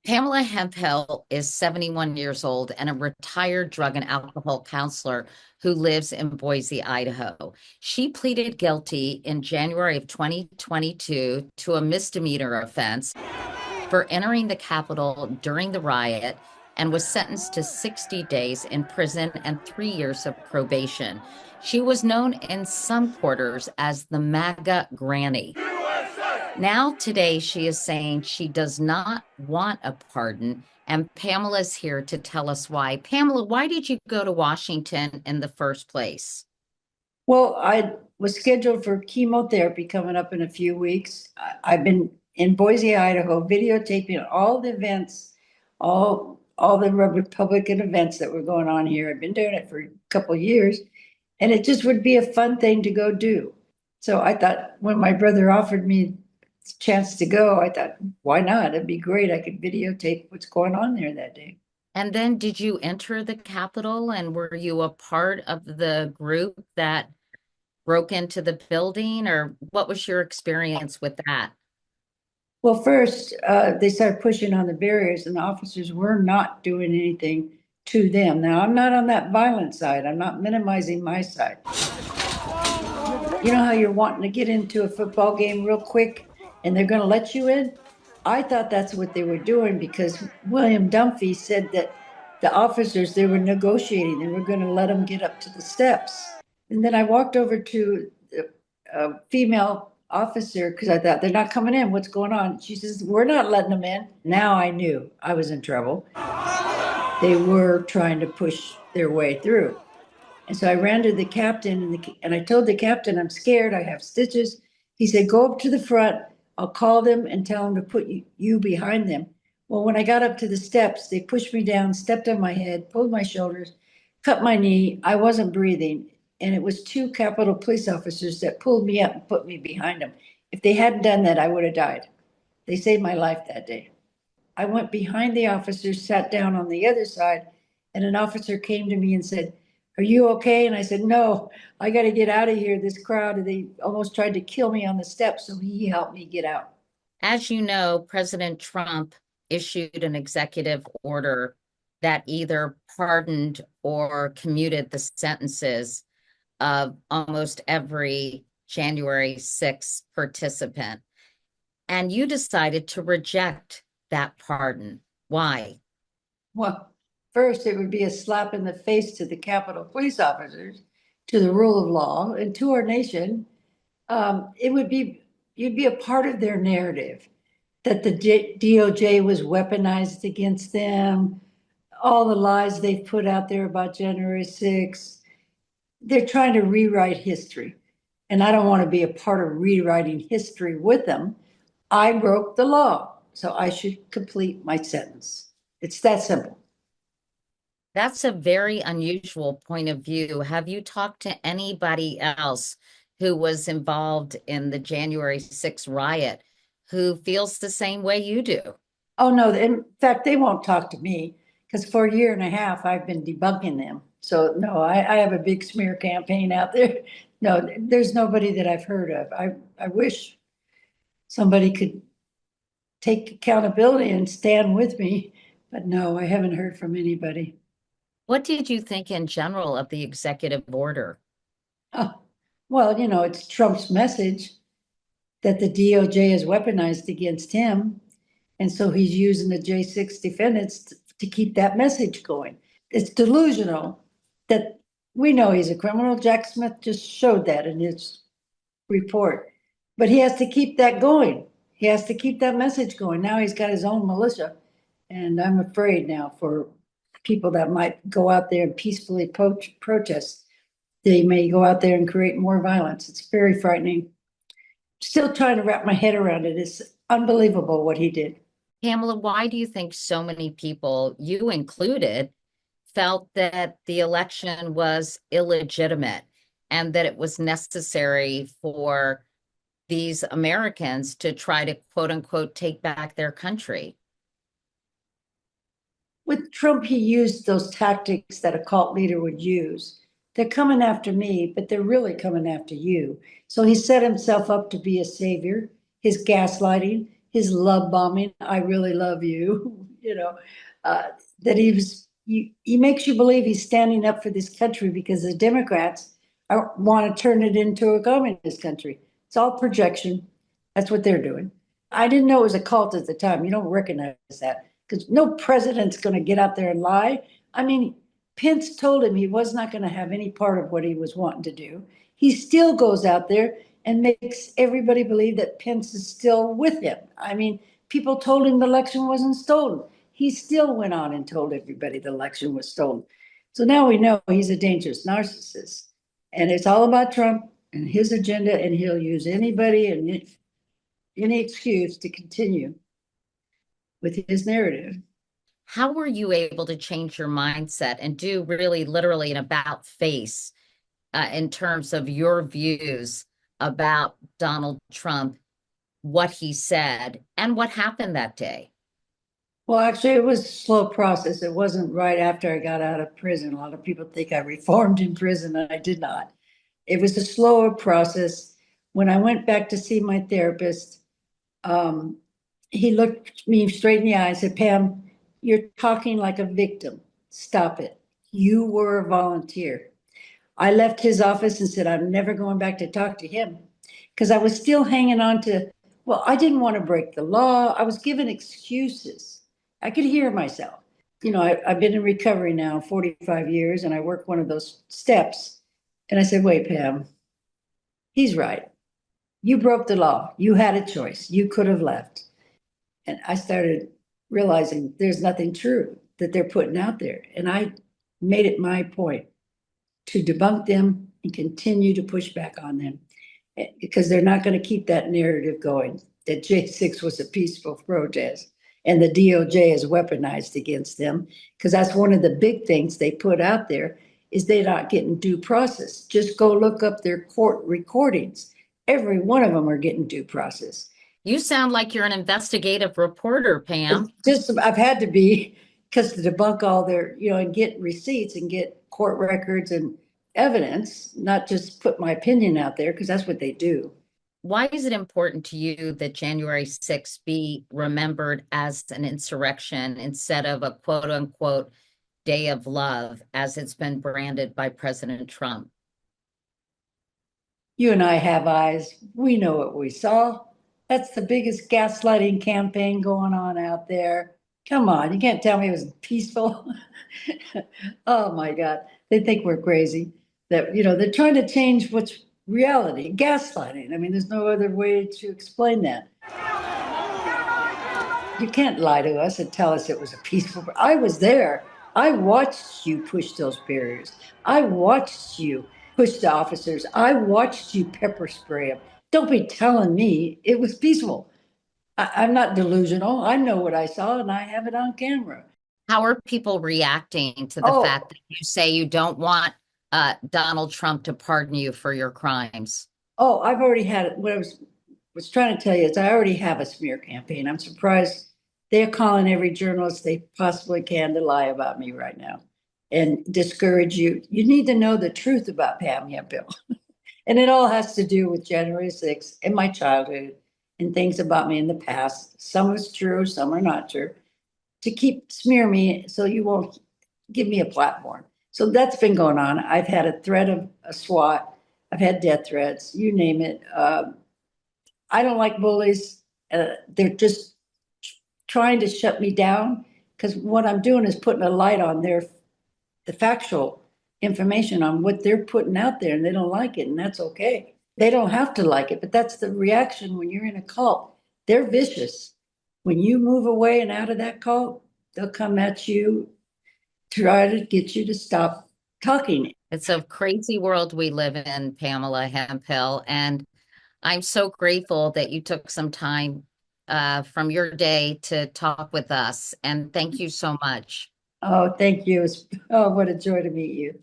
Pamela Hemphill is 71 years old and a retired drug and alcohol counselor who lives in Boise, Idaho. She pleaded guilty in January of 2022 to a misdemeanor offense for entering the Capitol during the riot and was sentenced to 60 days in prison and 3 years of probation. She was known in some quarters as the MAGA Granny. Now, today, she is saying she does not want a pardon, and Pamela's here to tell us why. Pamela, why did you go to Washington in the first place? Well, I was scheduled for chemotherapy coming up in a few weeks. I've been in Boise, Idaho, videotaping all the events, all the Republican events that were going on here. I've been doing it for a couple of years, and it just would be a fun thing to go do. So I thought when my brother offered me the chance to go, I thought, why not? It'd be great. I could videotape what's going on there that day. And then did you enter the Capitol and were you a part of the group that broke into the building, or what was your experience with that? Well, first, they started pushing on the barriers, and the officers were not doing anything to them. Now, I'm not on that violent side. I'm not minimizing my side. You know how you're wanting to get into a football game real quick and they're going to let you in? I thought that's what they were doing because William Dunphy said that the officers, they were negotiating, they were going to let them get up to the steps. And then I walked over to a female officer because I thought they're not coming in. What's going on? She says, we're not letting them in. Now I knew I was in trouble. They were trying to push their way through. And so I ran to the captain and I told the captain, I'm scared. I have stitches. He said, go up to the front. I'll call them and tell them to put you behind them. Well, when I got up to the steps, they pushed me down, stepped on my head, pulled my shoulders, cut my knee. I wasn't breathing. And it was two Capitol police officers that pulled me up and put me behind them. If they hadn't done that, I would have died. They saved my life that day. I went behind the officers, sat down on the other side, and an officer came to me and said, are you okay? And I said, no, I got to get out of here. This crowd, they almost tried to kill me on the steps. So he helped me get out. As you know, President Trump issued an executive order that either pardoned or commuted the sentences of almost every January 6th participant. And you decided to reject that pardon. Why? Well, first, it would be a slap in the face to the Capitol police officers, to the rule of law, and to our nation. It would be, you'd be a part of their narrative that the DOJ was weaponized against them, all the lies they've put out there about January 6th. They're trying to rewrite history. And I don't want to be a part of rewriting history with them. I broke the law, so I should complete my sentence. It's that simple. That's a very unusual point of view. Have you talked to anybody else who was involved in the January 6th riot who feels the same way you do? Oh, no, in fact, they won't talk to me because for a year and a half, I've been debunking them. So no, I have a big smear campaign out there. No, there's nobody that I've heard of. I wish somebody could take accountability and stand with me, but no, I haven't heard from anybody. What did you think in general of the executive order? Oh, well, it's Trump's message that the DOJ is weaponized against him. And so he's using the J6 defendants to keep that message going. It's delusional that we know he's a criminal. Jack Smith just showed that in his report. But he has to keep that going. He has to keep that message going. Now he's got his own militia. And I'm afraid now for people that might go out there and peacefully protest. They may go out there and create more violence. It's very frightening. Still trying to wrap my head around it. It's unbelievable what he did. Pamela, why do you think so many people, you included, felt that the election was illegitimate and that it was necessary for these Americans to try to quote unquote take back their country? With Trump, he used those tactics that a cult leader would use. They're coming after me, but they're really coming after you. So he set himself up to be a savior, his gaslighting, his love bombing. I really love you. you know, uh, that he makes you believe he's standing up for this country because the Democrats want to turn it into a communist country. It's all projection. That's what they're doing. I didn't know it was a cult at the time. You don't recognize that because no president's going to get out there and lie. I mean, Pence told him he was not going to have any part of what he was wanting to do. He still goes out there and makes everybody believe that Pence is still with him. I mean, people told him the election wasn't stolen. He still went on and told everybody the election was stolen. So now we know he's a dangerous narcissist. And it's all about Trump and his agenda, and he'll use anybody and any excuse to continue with his narrative. How were you able to change your mindset and do really literally an about face in terms of your views about Donald Trump, what he said, and what happened that day? Well, actually, it was a slow process. It wasn't right after I got out of prison. A lot of people think I reformed in prison, and I did not. It was a slower process. When I went back to see my therapist, um, he looked me straight in the eye and said, Pam, you're talking like a victim. Stop it. You were a volunteer. I left his office and said, I'm never going back to talk to him because I was still hanging on to, well, I didn't want to break the law. I was given excuses. I could hear myself. I've been in recovery now 45 years and I work one of those steps. And I said, wait, Pam, he's right. You broke the law. You had a choice. You could have left. And I started realizing there's nothing true that they're putting out there. And I made it my point to debunk them and continue to push back on them because they're not going to keep that narrative going that J6 was a peaceful protest and the DOJ is weaponized against them because that's one of the big things they put out there is they're not getting due process. Just go look up their court recordings. Every one of them are getting due process. You sound like you're an investigative reporter, Pam. I've had to be because to debunk all their, and get receipts and get court records and evidence, not just put my opinion out there because that's what they do. Why is it important to you that January 6th be remembered as an insurrection instead of a quote unquote day of love as it's been branded by President Trump? You and I have eyes. We know what we saw. That's the biggest gaslighting campaign going on out there. Come on, you can't tell me it was peaceful. Oh my God. They think we're crazy. That, they're trying to change what's reality. Gaslighting. I mean, there's no other way to explain that. You can't lie to us and tell us it was a peaceful. I was there. I watched you push those barriers. I watched you push the officers. I watched you pepper spray them. Don't be telling me it was peaceful. I'm not delusional. I know what I saw and I have it on camera. How are people reacting to the Oh, fact that you say you don't want Donald Trump to pardon you for your crimes? oh, I've already had it. What I was trying to tell you is I already have a smear campaign. I'm surprised they're calling every journalist they possibly can to lie about me right now and discourage you. You need to know the truth about Pam Hemphill. And it all has to do with January 6th and my childhood and things about me in the past. Some is true, some are not true. To keep smear me so you won't give me a platform. So that's been going on. I've had a threat of a SWAT. I've had death threats, you name it. I don't like bullies. They're just trying to shut me down because what I'm doing is putting a light on the factual information on what they're putting out there, and they don't like it, and that's okay. They don't have to like it, but that's the reaction when you're in a cult. They're vicious. When you move away and out of that cult, they'll come at you, try to get you to stop talking. It's a crazy world we live in, Pamela Hemphill, and I'm so grateful that you took some time from your day to talk with us. And thank you so much. Oh, thank you. Oh, what a joy to meet you.